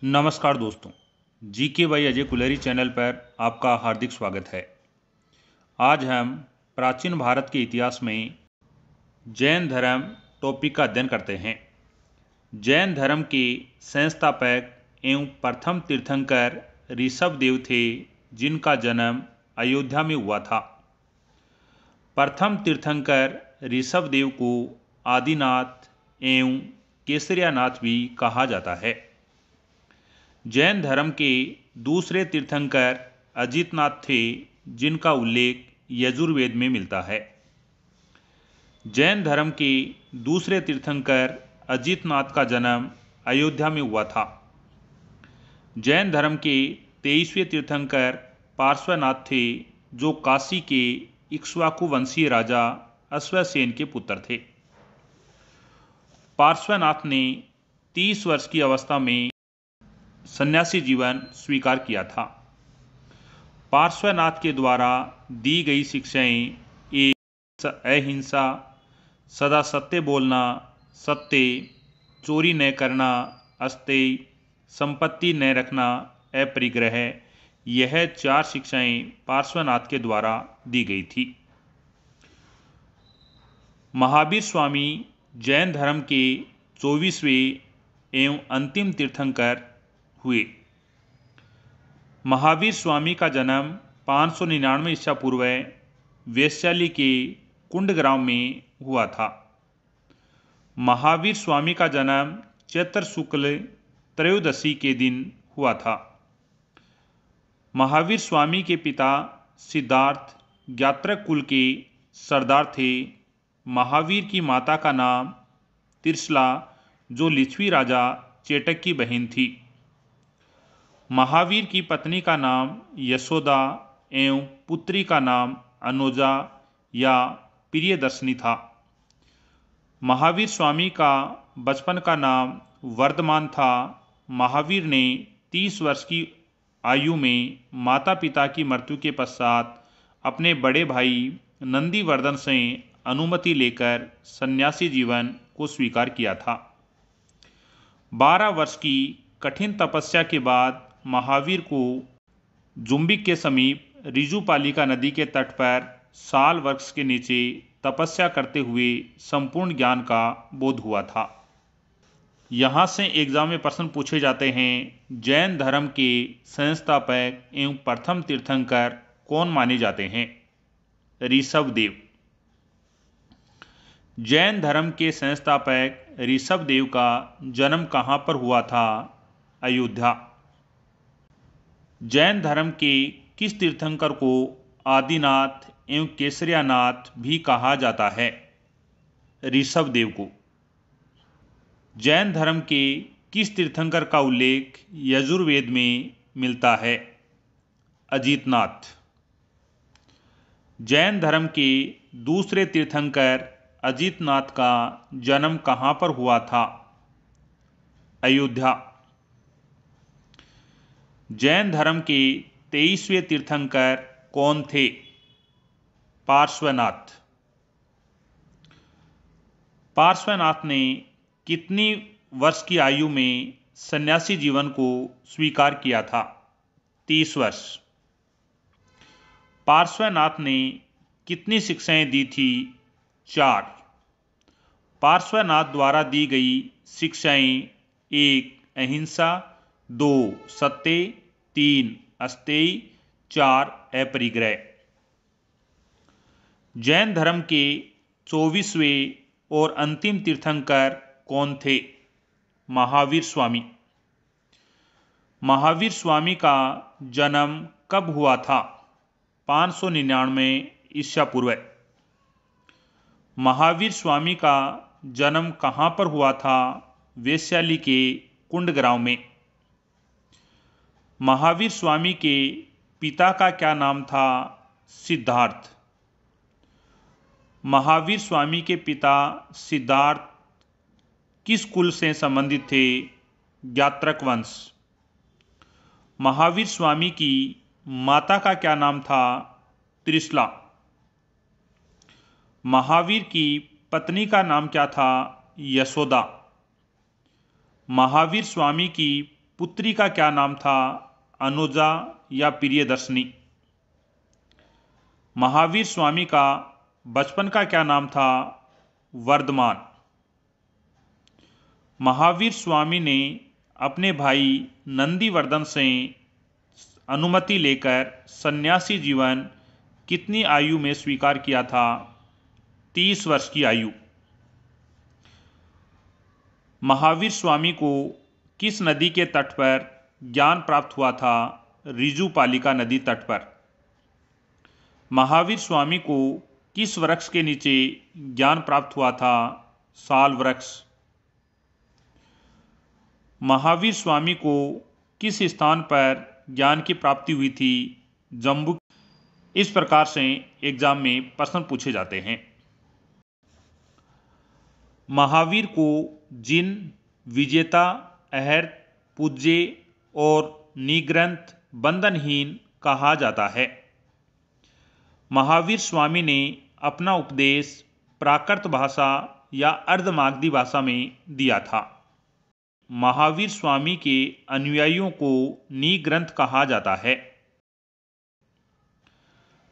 नमस्कार दोस्तों, GK by Ajay Kulhari channel पर आपका हार्दिक स्वागत है। आज हम प्राचीन भारत के इतिहास में जैन धर्म टॉपिक का अध्ययन करते हैं। जैन धर्म के संस्थापक एवं प्रथम तीर्थंकर ऋषभदेव थे, जिनका जन्म अयोध्या में हुआ था। प्रथम तीर्थंकर ऋषभदेव को आदिनाथ एवं केसरियानाथ भी कहा जाता है। जैन धर्म के दूसरे तीर्थंकर अजितनाथ थे, जिनका उल्लेख यजुर्वेद में मिलता है। जैन धर्म के दूसरे तीर्थंकर अजितनाथ का जन्म अयोध्या में हुआ था। जैन धर्म के 23वें तीर्थंकर पार्श्वनाथ थे, जो काशी के इक्ष्वाकु वंशीय राजा अश्वसेन के पुत्र थे। पार्श्वनाथ ने 30 वर्ष की अवस्था में सन्यासी जीवन स्वीकार किया था। पार्श्वनाथ के द्वारा दी गई शिक्षाएं एक अहिंसा, सदा सत्य बोलना, सत्य, चोरी न करना, अस्तेय, संपत्ति न रखना, अपरिग्रह, यह 4 शिक्षाएं पार्श्वनाथ के द्वारा दी गई थी। महावीर स्वामी जैन धर्म के 24वें एवं अंतिम तीर्थंकर हुए। महावीर स्वामी का जन्म 599 ईसा पूर्व वैशाली के कुंडग्राम में हुआ था। महावीर स्वामी का जन्म चैत्र शुक्ल त्रयोदशी के दिन हुआ था। महावीर स्वामी के पिता सिद्धार्थ ज्ञात्रक कुल के सरदार थे। महावीर की माता का नाम त्रिशला, जो लिच्छवी राजा चेटक की बहन थी। महावीर की पत्नी का नाम यशोदा एवं पुत्री का नाम अनुजा या प्रियदर्शनी था। महावीर स्वामी का बचपन का नाम वर्धमान था। महावीर ने 30 वर्ष की आयु में माता पिता की मृत्यु के पश्चात अपने बड़े भाई नंदीवर्धन से अनुमति लेकर सन्यासी जीवन को स्वीकार किया था। 12 वर्ष की कठिन तपस्या के बाद महावीर को जुम्बिक के समीप ऋजुपालिका नदी के तट पर साल वृक्ष के नीचे तपस्या करते हुए संपूर्ण ज्ञान का बोध हुआ था। यहाँ से एग्जाम में प्रश्न पूछे जाते हैं। जैन धर्म के संस्थापक एवं प्रथम तीर्थंकर कौन माने जाते हैं? ऋषभदेव। जैन धर्म के संस्थापक ऋषभदेव का जन्म कहाँ पर हुआ था? अयोध्या। जैन धर्म के किस तीर्थंकर को आदिनाथ एवं केसरियानाथ भी कहा जाता है? ऋषभदेव को। जैन धर्म के किस तीर्थंकर का उल्लेख यजुर्वेद में मिलता है? अजितनाथ। जैन धर्म के दूसरे तीर्थंकर अजितनाथ का जन्म कहाँ पर हुआ था? अयोध्या। जैन धर्म के 23वें तीर्थंकर कौन थे? पार्श्वनाथ। पार्श्वनाथ ने कितनी वर्ष की आयु में सन्यासी जीवन को स्वीकार किया था? 30 वर्ष। पार्श्वनाथ ने कितनी शिक्षाएं दी थी? 4। पार्श्वनाथ द्वारा दी गई शिक्षाएं 1 अहिंसा, 2 सत्य, 3 अस्तेय, 4 अपरिग्रह। जैन धर्म के 24वें और अंतिम तीर्थंकर कौन थे? महावीर स्वामी। महावीर स्वामी का जन्म कब हुआ था? 599 ईसा पूर्व। महावीर स्वामी का जन्म कहाँ पर हुआ था? वैशाली के कुंडग्राम में। महावीर स्वामी के पिता का क्या नाम था? सिद्धार्थ। महावीर स्वामी के पिता सिद्धार्थ किस कुल से संबंधित थे? ज्ञात्रक वंश। महावीर स्वामी की माता का क्या नाम था? त्रिशला। महावीर की पत्नी का नाम क्या था? यशोदा। महावीर स्वामी की पुत्री का क्या नाम था, अनुजा या प्रियदर्शनी? महावीर स्वामी का बचपन का क्या नाम था, वर्धमान। महावीर स्वामी ने अपने भाई नंदीवर्धन से अनुमति लेकर सन्यासी जीवन कितनी आयु में स्वीकार किया था, 30 वर्ष की आयु। महावीर स्वामी को किस नदी के तट पर ज्ञान प्राप्त हुआ था, ऋजुपालिका नदी तट पर। महावीर स्वामी को किस वृक्ष के नीचे ज्ञान प्राप्त हुआ था, साल वृक्ष। महावीर स्वामी को किस स्थान पर ज्ञान की प्राप्ति हुई थी, जम्बू। इस प्रकार से एग्जाम में प्रश्न पूछे जाते हैं। महावीर को जिन, विजेता, अहर्त, पूज्य और निग्रंथ बंधनहीन कहा जाता है। महावीर स्वामी ने अपना उपदेश प्राकृत भाषा या अर्धमागधी भाषा में दिया था। महावीर स्वामी के अनुयायियों को निग्रंथ कहा जाता है।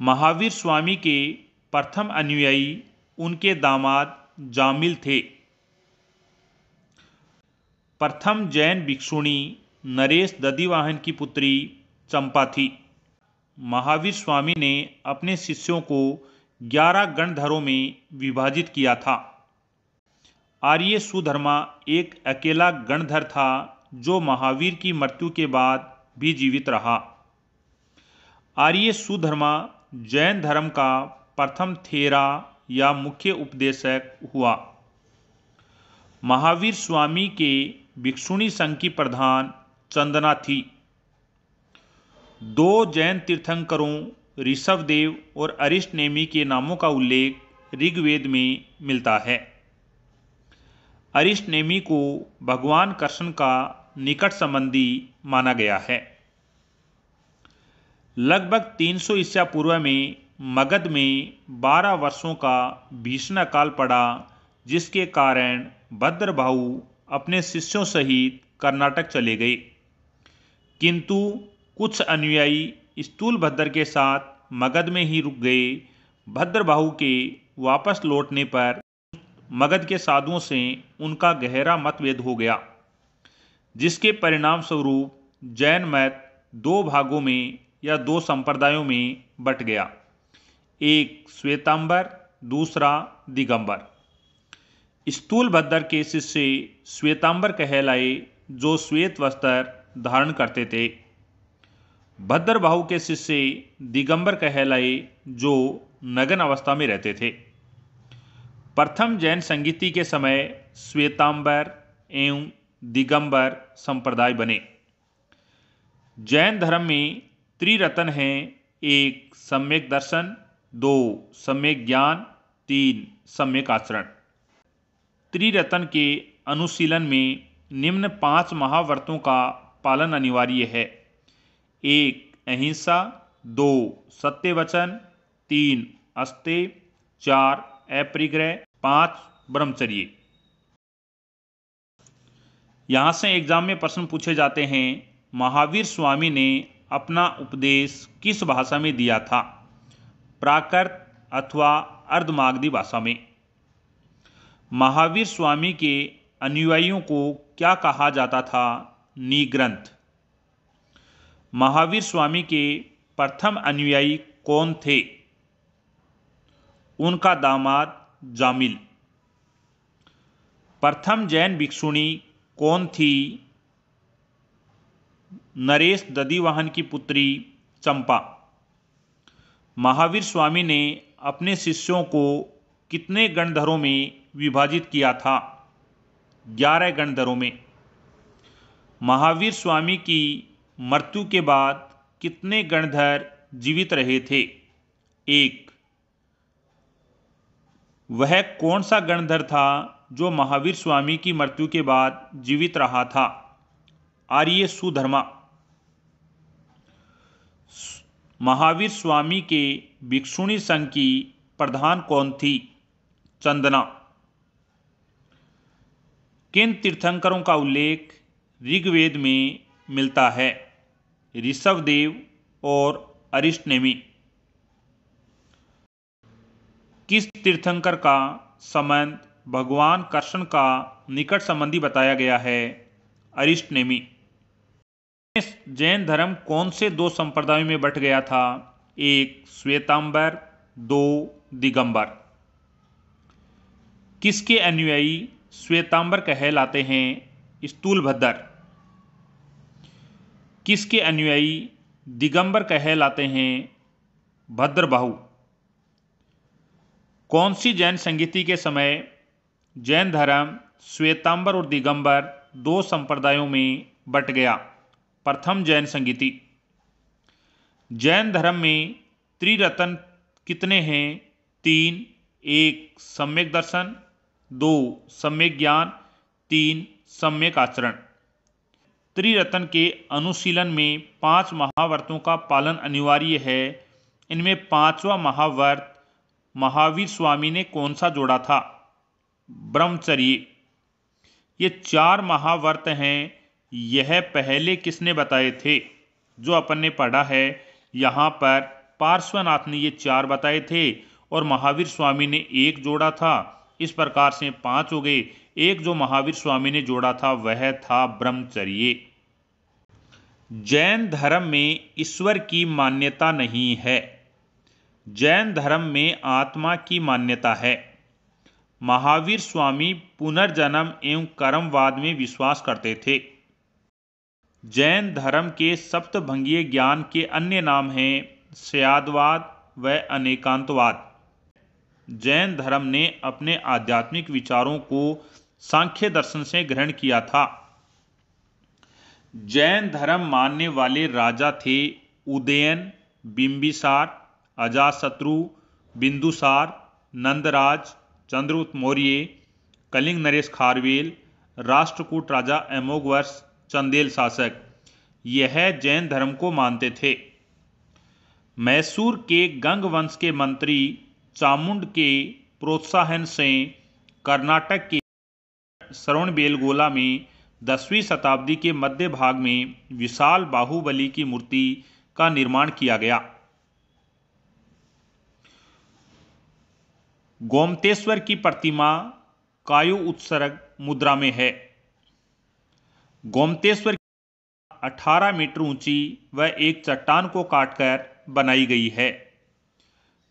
महावीर स्वामी के प्रथम अनुयायी उनके दामाद जामिल थे। प्रथम जैन भिक्षुणी नरेश दधिवाहन की पुत्री चंपा थी। महावीर स्वामी ने अपने शिष्यों को 11 गणधरों में विभाजित किया था। आर्य सुधर्मा एक अकेला गणधर था जो महावीर की मृत्यु के बाद भी जीवित रहा। आर्य सुधर्मा जैन धर्म का प्रथम थेरा या मुख्य उपदेशक हुआ। महावीर स्वामी के भिक्षुणी संघ की प्रधान चंदना थी। 2 जैन तीर्थंकरों ऋषभदेव और अरिष्टनेमि के नामों का उल्लेख ऋग्वेद में मिलता है। अरिष्टनेमि को भगवान कृष्ण का निकट संबंधी माना गया है। लगभग 300 ईसा पूर्व में मगध में 12 वर्षों का भीषण काल पड़ा, जिसके कारण भद्रभाऊ अपने शिष्यों सहित कर्नाटक चले गए। किंतु कुछ अनुयायी स्थूलभद्र के साथ मगध में ही रुक गए। भद्रभाऊ के वापस लौटने पर मगध के साधुओं से उनका गहरा मतभेद हो गया, जिसके परिणाम स्वरूप जैन मत 2 भागों में या 2 संप्रदायों में बट गया, एक श्वेतांबर, दूसरा दिगंबर। स्थूलभद्र के शिष्य श्वेतांबर कहलाए, जो श्वेत वस्त्र धारण करते थे। भद्रभाऊ के शिष्य दिगंबर कहलाए, जो नग्न अवस्था में रहते थे। प्रथम जैन संगीति के समय श्वेतांबर एवं दिगंबर संप्रदाय बने। जैन धर्म में त्रिरत्न हैं, 1 सम्यक दर्शन, 2 सम्यक ज्ञान, 3 सम्यक आचरण। त्रिरत्न के अनुशीलन में निम्न 5 महाव्रतों का पालन अनिवार्य है। 1 अहिंसा, 2 सत्य वचन, 3 अस्तेय, 4 अपरिग्रह, 5 ब्रह्मचर्य। यहां से एग्जाम में प्रश्न पूछे जाते हैं। महावीर स्वामी ने अपना उपदेश किस भाषा में दिया था, प्राकृत अथवा अर्धमागधी भाषा में। महावीर स्वामी के अनुयायियों को क्या कहा जाता था, निग्रंथ। महावीर स्वामी के प्रथम अनुयायी कौन थे, उनका दामाद जामिल। प्रथम जैन भिक्षुणी कौन थी, नरेश दधिवाहन की पुत्री चंपा। महावीर स्वामी ने अपने शिष्यों को कितने गणधरों में विभाजित किया था, 11 गणधरों में। महावीर स्वामी की मृत्यु के बाद कितने गणधर जीवित रहे थे, 1। वह कौन सा गणधर था जो महावीर स्वामी की मृत्यु के बाद जीवित रहा था, आर्य सुधर्मा। महावीर स्वामी के भिक्षुणी संघ की प्रधान कौन थी, चंदना। किन तीर्थंकरों का उल्लेख ऋग्वेद में मिलता है? ऋषभदेव और अरिष्टनेमी। किस तीर्थंकर का संबंध भगवान कृष्ण का निकट संबंधी बताया गया है? अरिष्टनेमी। जैन धर्म कौन से दो संप्रदायों में बंट गया था? एक श्वेतांबर, दो दिगंबर। किसके अनुयायी श्वेतांबर कहलाते हैं? स्थूलभद्र। किसके अनुयायी दिगंबर कहलाते हैं? भद्रबाहु। कौन सी जैन संगीति के समय जैन धर्म श्वेतांबर और दिगंबर दो संप्रदायों में बंट गया? प्रथम जैन संगीति। जैन धर्म में त्रिरत्न कितने हैं? 3। 1 सम्यक दर्शन, 2 सम्यक ज्ञान, 3 सम्यक आचरण। त्रिरत्न के अनुशीलन में 5 महाव्रतों का पालन अनिवार्य है। इनमें 5वां महाव्रत महावीर स्वामी ने कौन सा जोड़ा था? ब्रह्मचर्य। ये 4 महाव्रत हैं। यह पहले किसने बताए थे? जो अपन ने पढ़ा है यहाँ पर पार्श्वनाथ ने ये 4 बताए थे और महावीर स्वामी ने 1 जोड़ा था। इस प्रकार से 5 हो गए। एक जो महावीर स्वामी ने जोड़ा था वह था ब्रह्मचर्य। जैन धर्म में ईश्वर की मान्यता नहीं है। जैन धर्म में आत्मा की मान्यता है। महावीर स्वामी पुनर्जन्म एवं कर्मवाद में विश्वास करते थे। जैन धर्म के सप्तभंगीय ज्ञान के अन्य नाम हैं स्यादवाद व अनेकांतवाद। जैन धर्म ने अपने आध्यात्मिक विचारों को सांख्य दर्शन से ग्रहण किया था। जैन धर्म मानने वाले राजा थे उदयन, बिंबिसार, अजातशत्रु, बिंदुसार, नंदराज, चंद्रगुप्त मौर्य, कलिंग नरेश खारवेल, राष्ट्रकूट राजा अमोघवर्ष, चंदेल शासक। यह जैन धर्म को मानते थे। मैसूर के गंग वंश के मंत्री चामुंड के प्रोत्साहन से कर्नाटक के श्रवणबेलगोला में 10वीं शताब्दी के मध्य भाग में विशाल बाहुबली की मूर्ति का निर्माण किया गया। गोमतेश्वर की प्रतिमा कायु उत्सर्ग मुद्रा में है। गोमतेश्वर 18 मीटर ऊंची व एक चट्टान को काटकर बनाई गई है।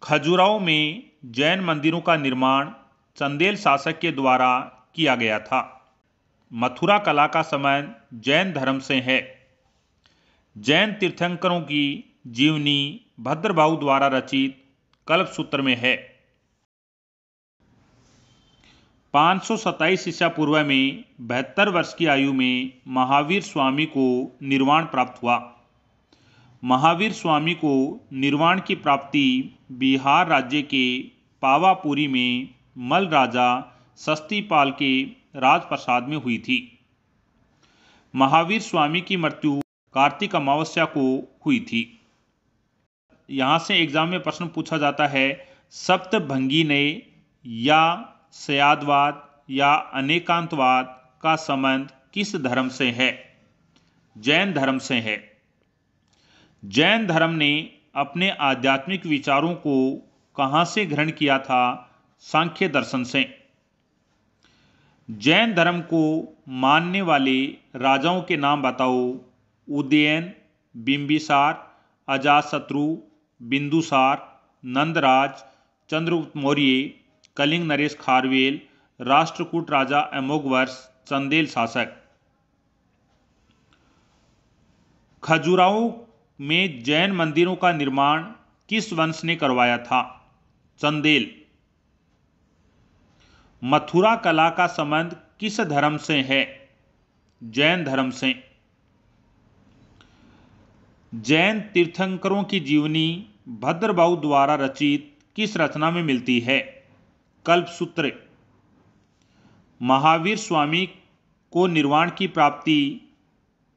खजुराहो में जैन मंदिरों का निर्माण चंदेल शासक के द्वारा किया गया था। मथुरा कला का संबंध जैन धर्म से है। जैन तीर्थंकरों की जीवनी भद्रबाहु द्वारा रचित कल्पसूत्र में है। 527 ईसा पूर्व में 72 वर्ष की आयु में महावीर स्वामी को निर्वाण प्राप्त हुआ। महावीर स्वामी को निर्वाण की प्राप्ति बिहार राज्य के पावापुरी में मल्ल राजा शक्तिपाल के राजप्रसाद में हुई थी। महावीर स्वामी की मृत्यु कार्तिक अमावस्या को हुई थी। यहाँ से एग्जाम में प्रश्न पूछा जाता है, सप्तभंगी ने या स्यादवाद या अनेकांतवाद का संबंध किस धर्म से है? जैन धर्म से है। जैन धर्म ने अपने आध्यात्मिक विचारों को कहाँ से ग्रहण किया था? सांख्य दर्शन से। जैन धर्म को मानने वाले राजाओं के नाम बताओ। उदयन, बिंबिसार, अजातशत्रु, बिंदुसार, नंदराज, चंद्रगुप्त मौर्य, कलिंग नरेश खारवेल, राष्ट्रकूट राजा अमोघवर्ष, चंदेल शासक। खजुराहो में जैन मंदिरों का निर्माण किस वंश ने करवाया था? चंदेल। मथुरा कला का संबंध किस धर्म से है? जैन धर्म से। जैन तीर्थंकरों की जीवनी भद्रबाहु द्वारा रचित किस रचना में मिलती है? कल्पसूत्र। महावीर स्वामी को निर्वाण की प्राप्ति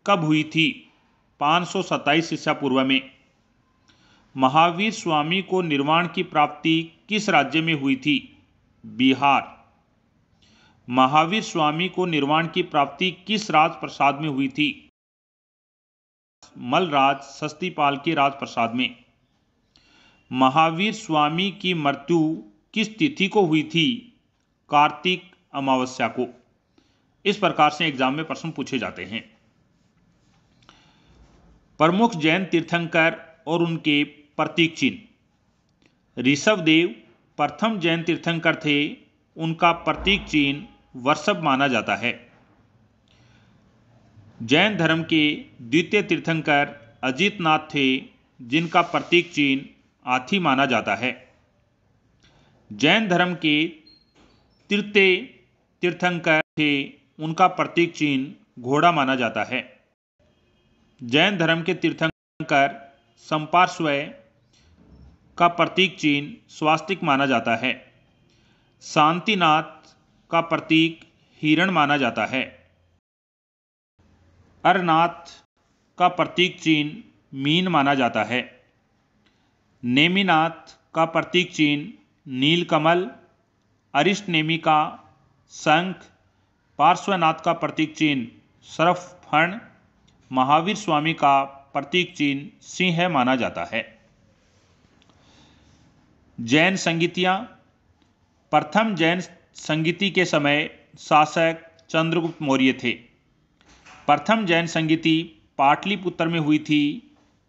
कब हुई थी? 527 ईसा पूर्व में। महावीर स्वामी को निर्वाण की प्राप्ति किस राज्य में हुई थी? बिहार। महावीर स्वामी को निर्वाण की प्राप्ति किस राजप्रसाद में हुई थी? मलराज सस्तीपाल के राजप्रसाद में। महावीर स्वामी की मृत्यु किस तिथि को हुई थी? कार्तिक अमावस्या को। इस प्रकार से एग्जाम में प्रश्न पूछे जाते हैं। प्रमुख जैन तीर्थंकर और उनके प्रतीक चिन्ह। ऋषभदेव प्रथम जैन तीर्थंकर थे, उनका प्रतीक चिन्ह वृषभ माना जाता है। जैन धर्म के द्वितीय तीर्थंकर अजितनाथ थे, जिनका प्रतीक चिन्ह हाथी माना जाता है। जैन धर्म के तृतीय तीर्थंकर थे, उनका प्रतीक चिन्ह घोड़ा माना जाता है। जैन धर्म के तीर्थंकर संपार्श्वय का प्रतीक चिन्ह स्वास्तिक माना जाता है। शांतिनाथ का प्रतीक हिरण माना जाता है। अरनाथ का प्रतीक चिन्ह मीन माना जाता है। नेमिनाथ का प्रतीक चिन्ह नीलकमल, अरिष्टनेमि का शंख, पार्श्वनाथ का प्रतीक चिन्ह सर्पफण, महावीर स्वामी का प्रतीक चिन्ह सिंह माना जाता है। जैन संगीतियाँ। प्रथम जैन संगीति के समय शासक चंद्रगुप्त मौर्य थे। प्रथम जैन संगीति पाटलिपुत्र में हुई थी।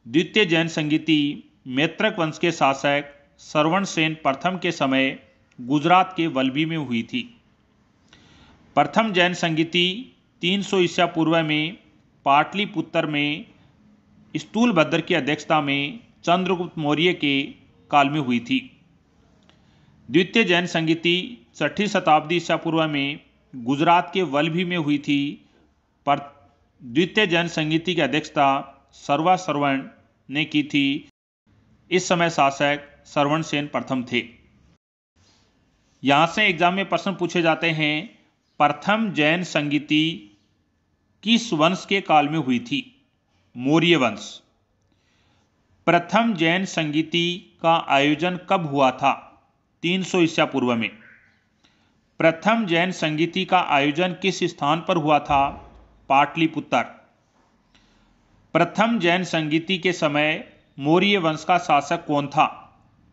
द्वितीय जैन संगीति मैत्रक वंश के शासक श्रवणसेन प्रथम के समय गुजरात के वल्लभी में हुई थी। प्रथम जैन संगीति 300 ईसा पूर्व में पाटलिपुत्र में स्थूलभद्र की अध्यक्षता में चंद्रगुप्त मौर्य के काल में हुई थी। द्वितीय जैन संगीति 6ठी शताब्दी ईसा पूर्व में गुजरात के वल्लभी में हुई थी। पर द्वितीय जैन संगीति की अध्यक्षता सर्वाश्रवण ने की थी। इस समय शासक श्रवणसेन प्रथम थे। यहां से एग्जाम में प्रश्न पूछे जाते हैं। प्रथम जैन संगीति किस वंश के काल में हुई थी? मौर्य वंश। प्रथम जैन संगीति का आयोजन कब हुआ था? 300 ईसा पूर्व में। प्रथम जैन संगीति का आयोजन किस स्थान पर हुआ था? पाटलिपुत्र। प्रथम जैन संगीति के समय मौर्य वंश का शासक कौन था?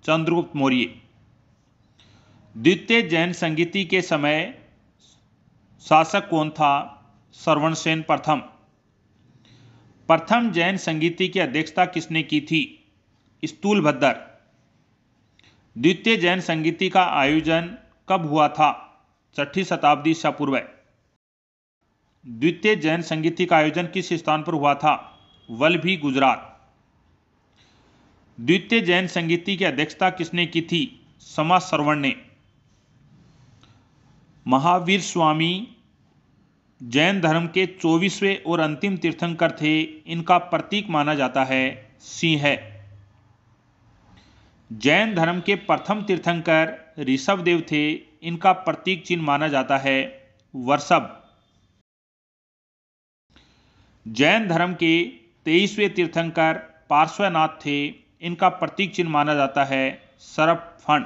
चंद्रगुप्त मौर्य। द्वितीय जैन संगीति के समय शासक कौन था? श्रवणसेन प्रथम। प्रथम जैन संगीति की अध्यक्षता किसने की थी? स्थूलभद्र। द्वितीय जैन संगीति का आयोजन कब हुआ था? 6ठी शताब्दी ईसा पूर्व। द्वितीय जैन संगीति का आयोजन किस स्थान पर हुआ था? वल्लभी, गुजरात। द्वितीय जैन संगीति की अध्यक्षता किसने की थी? समाश्रवण ने। महावीर स्वामी जैन धर्म के 24वें और अंतिम तीर्थंकर थे। इनका प्रतीक माना जाता है सिंह। जैन धर्म के प्रथम तीर्थंकर ऋषभदेव थे। इनका प्रतीक चिन्ह माना जाता है वृषभ। जैन धर्म के 23वें तीर्थंकर पार्श्वनाथ थे। इनका प्रतीक चिन्ह माना जाता है सर्पफण।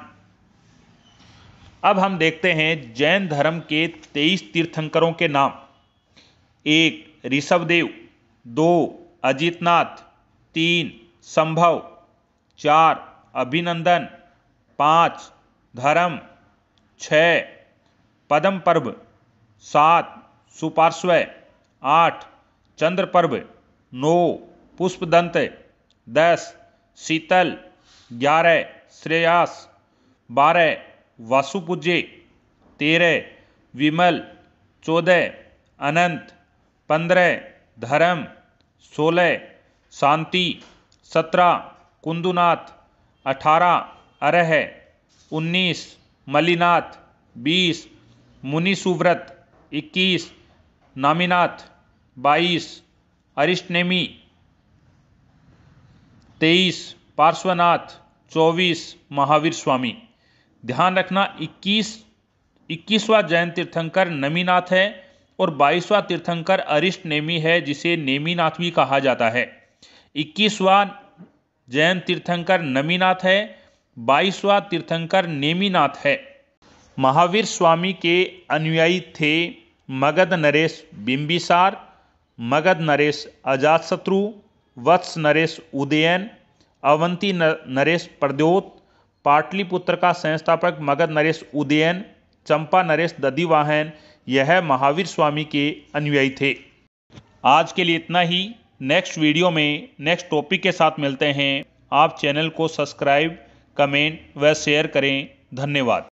अब हम देखते हैं जैन धर्म के 23 तीर्थंकरों के नाम। 1 ऋषभदेव, 2 अजितनाथ, 3 संभव, 4 अभिनंदन, 5 धर्म, 6 पद्मपर्व, 7 सुपार्श्वय, 8 चंद्रपर्व, 9 पुष्पदंत, 10 शीतल, 11 श्रेयास, 12 वासुपूज्य, 13 विमल, 14 अनंत, 15 धर्म, 16 शांति, 17 कुंदुनाथ, 18 अरह, 19 मलिनाथ, 20 मुनिसुव्रत, 21 नामीनाथ, 22 अरिष्टनेमि, 23 पार्श्वनाथ, 24 महावीर स्वामी। ध्यान रखना 21वां जैन तीर्थंकर नमीनाथ है और 22वां तीर्थंकर अरिष्टनेमि है, जिसे नेमिनाथ भी कहा जाता है। 21वां जैन तीर्थंकर नमीनाथ है, 22वां तीर्थंकर नेमिनाथ है। महावीर स्वामी के अनुयायी थे मगध नरेश बिंबिसार, मगध नरेश अजातशत्रु, वत्स नरेश उदयन, अवंती नरेश प्रद्योत, पाटलिपुत्र का संस्थापक मगध नरेश उदयन, चंपा नरेश दधिवाहन यह महावीर स्वामी के अनुयायी थे। आज के लिए इतना ही। नेक्स्ट वीडियो में नेक्स्ट टॉपिक के साथ मिलते हैं। आप चैनल को सब्सक्राइब, कमेंट व शेयर करें। धन्यवाद।